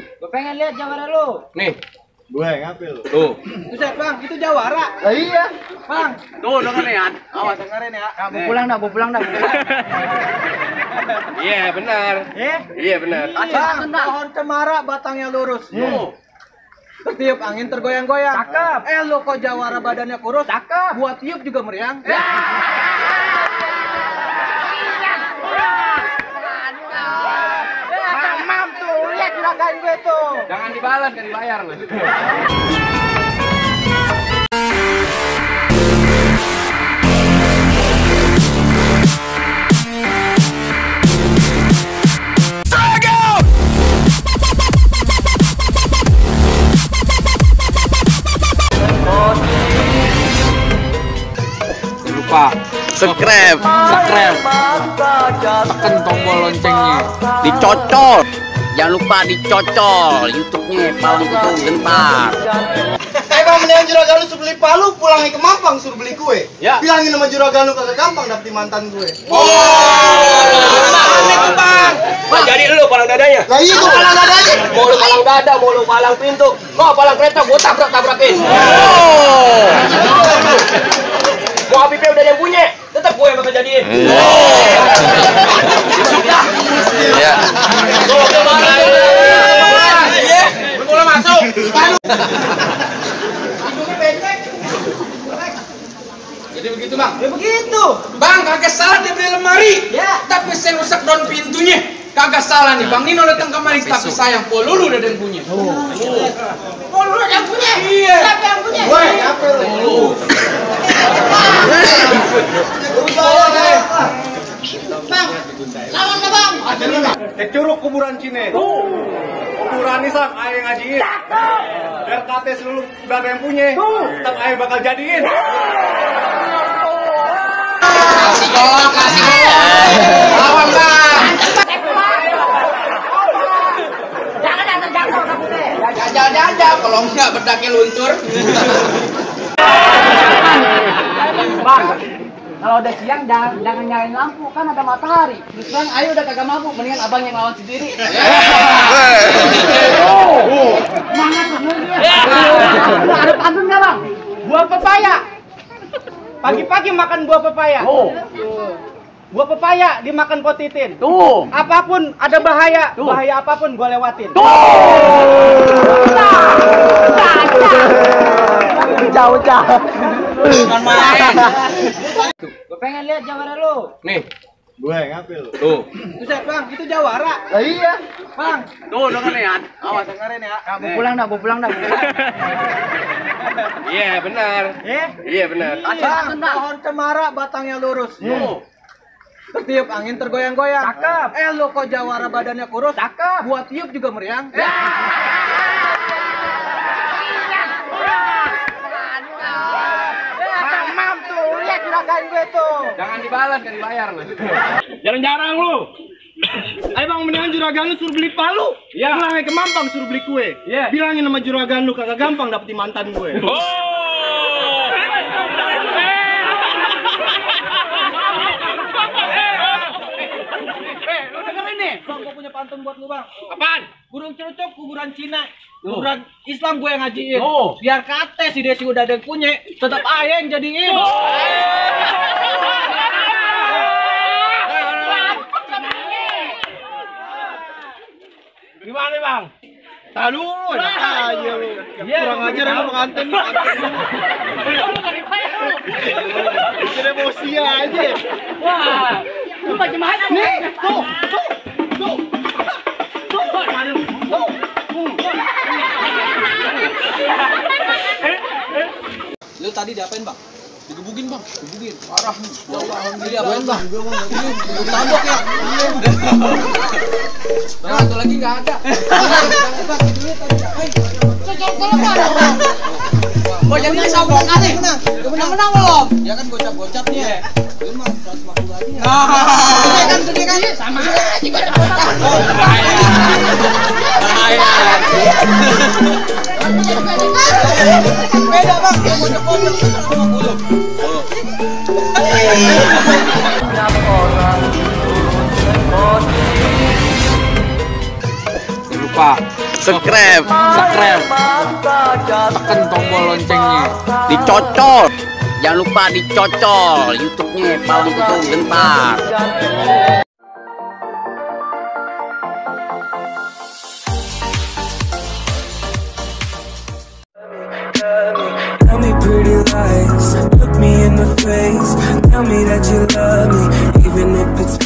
Gue pengen lihat jawara lu. Nih, Gue ngambil. tuh. Buset bang, itu jawara. Lah iya. Bang, Tuh dengerin ya. awas dengerin ya. Nih. Mau pulang dah. Iya, benar. Iya, benar. Bang, pohon cemara batangnya lurus. Tuh. Tertiup angin tergoyang-goyang. Cakep. Lo kok jawara badannya kurus. Cakep. Buat tiup juga meriang. Mamam tuh, lihat juragan gue tuh. Jangan dibalas, kan dibayar loh. Lupa subscribe, tekan tombol loncengnya, Dicocol. Jangan lupa dicocol YouTube-nya Palang Kutung bentar. Bang, mendingan juragan lu suruh beli palu, pulangnya ke Mampang suruh beli kue. Ya. Bilangin sama juragan lu kagak gampang dapet mantan gue. aneh tuh bang. Nah, jadi lu palang dadanya. Lah iya gua palang dadanya. Mau lu palang dada, mau lu palang pintu, mau palang kereta, gua tabrak-tabrakin. Mau Habibnya udah yang punya, tetap gue yang bakal jadiin. Ya. Tuh, kemana? Iya, mulai masuk. Jadi begitu bang. Ya begitu. Bang, kagak salah dia beli lemari. Ya. Tapi saya rusak daun pintunya. Kagak salah nih, Bang Nino datang kemari tapi sayang Polulu udah yang punya. Polulu yang punya? Iya. Siapa yang punya? Gue ngambil. Bang, lawan ke Bang. Curug kuburan Cine. Kuburan nih sang, ayo ngajiin. Biar kate seluruh udah ada yang punya. Tetap ayo bakal jadiin. Kasih golok, kasih golok. Lawan Bang. Jangan, kalau enggak bedaknya luntur. Bang, kalau udah siang jangan nyalain lampu, kan ada matahari. Terus terang ayo udah kagak mampu, mendingan abang yang lawan sendiri. Semangat bener dia. Udah ada pantun nggak bang? Buah pepaya. Pagi-pagi makan buah pepaya. Buah pepaya dimakan potitin. Tuh. Apapun ada bahaya, bahaya apapun gue lewatin. Jauh. Bukan main. Gue pengen lihat jawara lu. Nih, Gue ngambil. tuh. Buset bang, itu jawara. Lah iya. Bang, Tuh dengerin ya. awas dengerin ya. Mau pulang dah. Iya, benar. Iya, benar. Bang, pohon cemara batangnya lurus. Tuh. Tertiup angin tergoyang-goyang. Cakep. Lo kok jawara badannya kurus. Cakep. Buat tiup juga meriang. Mamam tuh, lihat juragan gue tuh. Jangan dibalas, kan dibayar loh. Jarang-jarang lu. Ayo bang, mendingan juragan lu suruh beli palu. Iya. Pulangnya ke Mampang suruh beli kue. Iya. Bilangin sama juragan lu kagak gampang dapetin mantan gue. Lu dengerin nih. Bang, gue punya pantun buat lu bang. Apaan? Burung cerucuk kuburan Cina. Kuburan Islam gue yang ngajiin. Oh. Biar kate si Desi udah ada yang punya, tetap ayah yang jadiin. Gimana bang? Tahan dulu, enak aja lu. Kurang ajar emang pengantin. Bikin emosi aja. Wah, lu bagaimana nih? Tuh. Lu tadi diapain bang? Digebukin bang, digebukin. Parah nih. Ya Allah, alhamdulillah diapain bang? Tabok ya. Bang, satu lagi nggak ada. Kok jadi sabuk aneh? Udah menang belum? Ya kan gocap-gocap nih ya. Lu mah 150 aja. Gede kan? Sama aja gocap-gocap. Beda bang, gocap-gocap 150. Lupa Subscribe. Tekan tombol loncengnya. Dicocol. Jangan lupa dicocol YouTube-nya Palang Kutu Gentar. Tell me pretty lies, look me in the face. Tell me that you love me, even if it's